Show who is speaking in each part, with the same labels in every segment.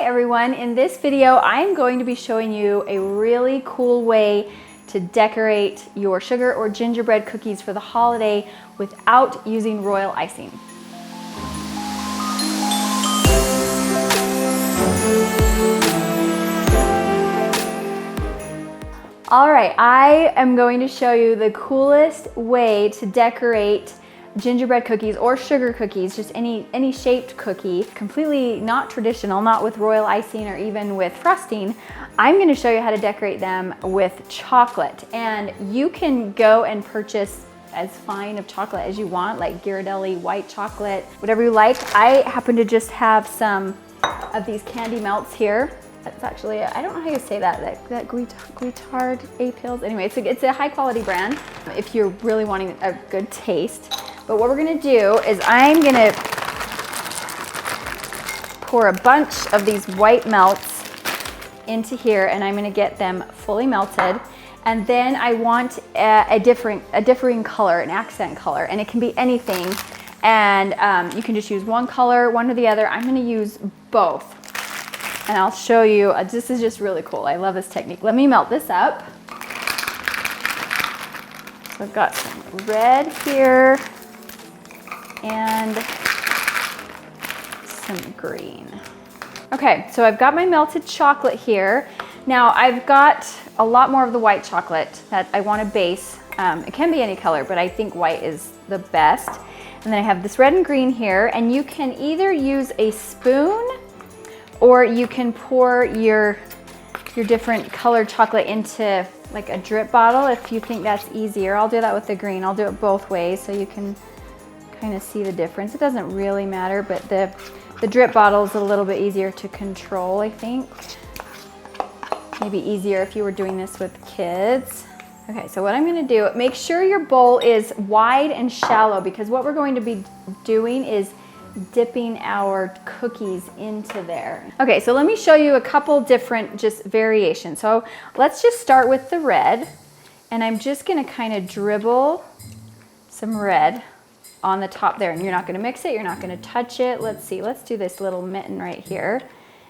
Speaker 1: everyone, in this video I'm going to be showing you a really cool way to decorate your sugar or gingerbread cookies for the holiday without using royal icing. All right, I am going to show you the coolest way to decorate gingerbread cookies or sugar cookies, just any shaped cookie, completely not traditional, not with royal icing or even with frosting. I'm gonna show you how to decorate them with chocolate, and you can go and purchase as fine of chocolate as you want, like Ghirardelli white chocolate, whatever you like. I happen to just have some of these candy melts here. That's actually, I don't know how you say that Guittard A-Pills. Anyway, it's a high quality brand if you're really wanting a good taste. But what we're gonna do is I'm gonna pour a bunch of these white melts into here, and I'm gonna get them fully melted. And then I want a differing color, an accent color, and it can be anything. And you can just use one color, one or the other. I'm gonna use both. And I'll show you, this is just really cool. I love this technique. Let me melt this up. So I've got some red here and some green. Okay, so I've got my melted chocolate here. Now I've got a lot more of the white chocolate that I want to base. It can be any color, but I think white is the best. And then I have this red and green here, and you can either use a spoon or you can pour your different colored chocolate into like a drip bottle if you think that's easier. I'll do that with the green. I'll do it both ways so you can kind of see the difference. It doesn't really matter, but the drip bottle is a little bit easier to control, I think. Maybe easier if you were doing this with kids. Okay, so what I'm gonna do, make sure your bowl is wide and shallow, because what we're going to be doing is dipping our cookies into there. Okay, so let me show you a couple different just variations. So let's just start with the red, and I'm just gonna kind of dribble some red on the top there, and you're not gonna mix it, you're not gonna touch it. Let's see, let's do this little mitten right here.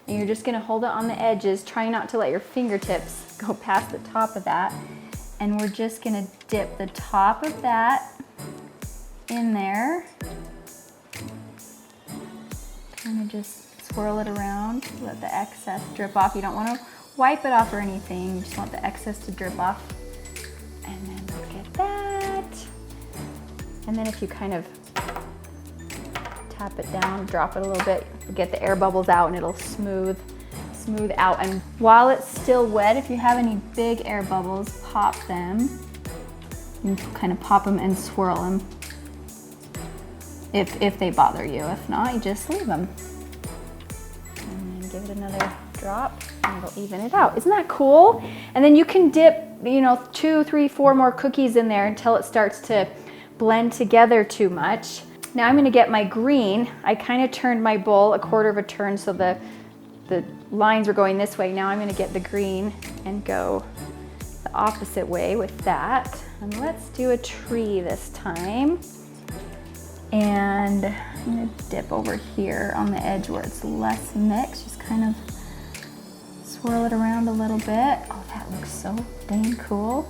Speaker 1: And you're just gonna hold it on the edges, try not to let your fingertips go past the top of that. And we're just gonna dip the top of that in there. Kind of just swirl it around, let the excess drip off. You don't wanna wipe it off or anything, you just want the excess to drip off. And then look at that. And then if you kind of tap it down, drop it a little bit, get the air bubbles out, and it'll smooth out. And while it's still wet, if you have any big air bubbles, pop them. You kind of pop them and swirl them if they bother you. If not, you just leave them. And then give it another drop, and it'll even it out. Isn't that cool? And then you can dip, 2, 3, 4 more cookies in there until it starts to blend together too much. Now I'm gonna get my green. I kind of turned my bowl a quarter of a turn so the lines are going this way. Now I'm gonna get the green and go the opposite way with that. And let's do a tree this time. And I'm gonna dip over here on the edge where it's less mixed. Just kind of swirl it around a little bit. Oh, that looks so dang cool.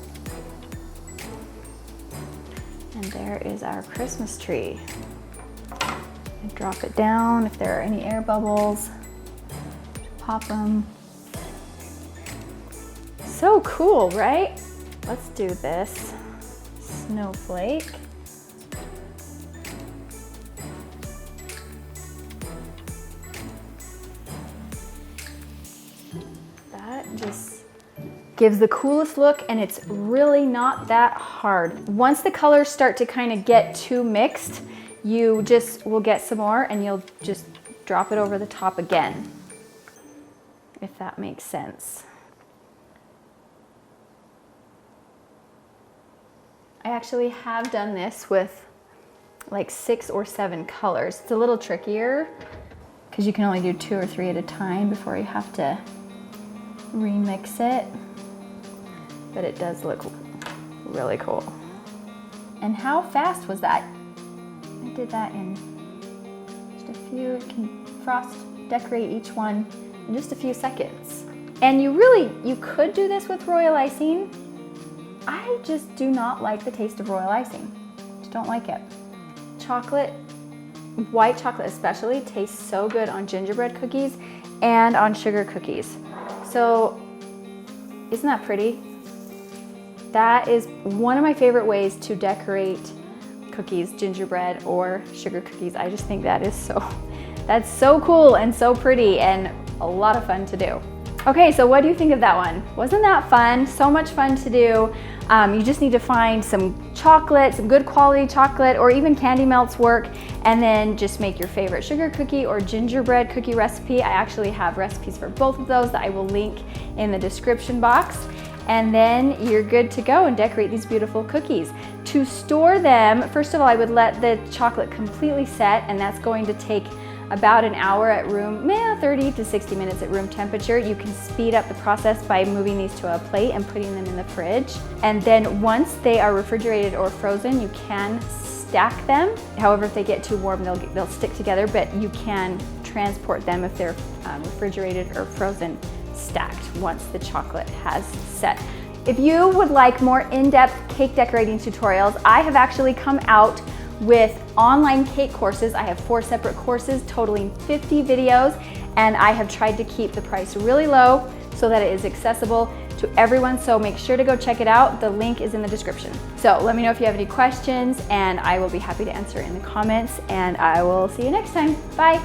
Speaker 1: And there is our Christmas tree. And drop it down. If there are any air bubbles, pop them. So cool, right? Let's do this. Snowflake. That just gives the coolest look, and it's really not that hard. Once the colors start to kind of get too mixed, you just will get some more and you'll just drop it over the top again, if that makes sense. I actually have done this with like 6 or 7 colors. It's a little trickier because you can only do 2 or 3 at a time before you have to remix it. But it does look really cool. And how fast was that? I did that in just a few. You can frost decorate each one in just a few seconds. And you could do this with royal icing. I just do not like the taste of royal icing. Just don't like it. Chocolate, white chocolate especially, tastes so good on gingerbread cookies and on sugar cookies. So isn't that pretty? That is one of my favorite ways to decorate cookies, gingerbread or sugar cookies. I just think that's so cool and so pretty and a lot of fun to do. Okay, so what do you think of that one? Wasn't that fun? So much fun to do. You just need to find some chocolate, some good quality chocolate, or even candy melts work, and then just make your favorite sugar cookie or gingerbread cookie recipe. I actually have recipes for both of those that I will link in the description box. And then you're good to go and decorate these beautiful cookies. To store them, first of all, I would let the chocolate completely set, and that's going to take about an hour at 30 to 60 minutes at room temperature. You can speed up the process by moving these to a plate and putting them in the fridge. And then once they are refrigerated or frozen, you can stack them. However, if they get too warm, they'll stick together, but you can transport them if they're refrigerated or frozen stacked once the chocolate has set. If you would like more in-depth cake decorating tutorials, I have actually come out with online cake courses. I have 4 separate courses totaling 50 videos, and I have tried to keep the price really low so that it is accessible to everyone. So make sure to go check it out. The link is in the description. So let me know if you have any questions, and I will be happy to answer in the comments, and I will see you next time. Bye.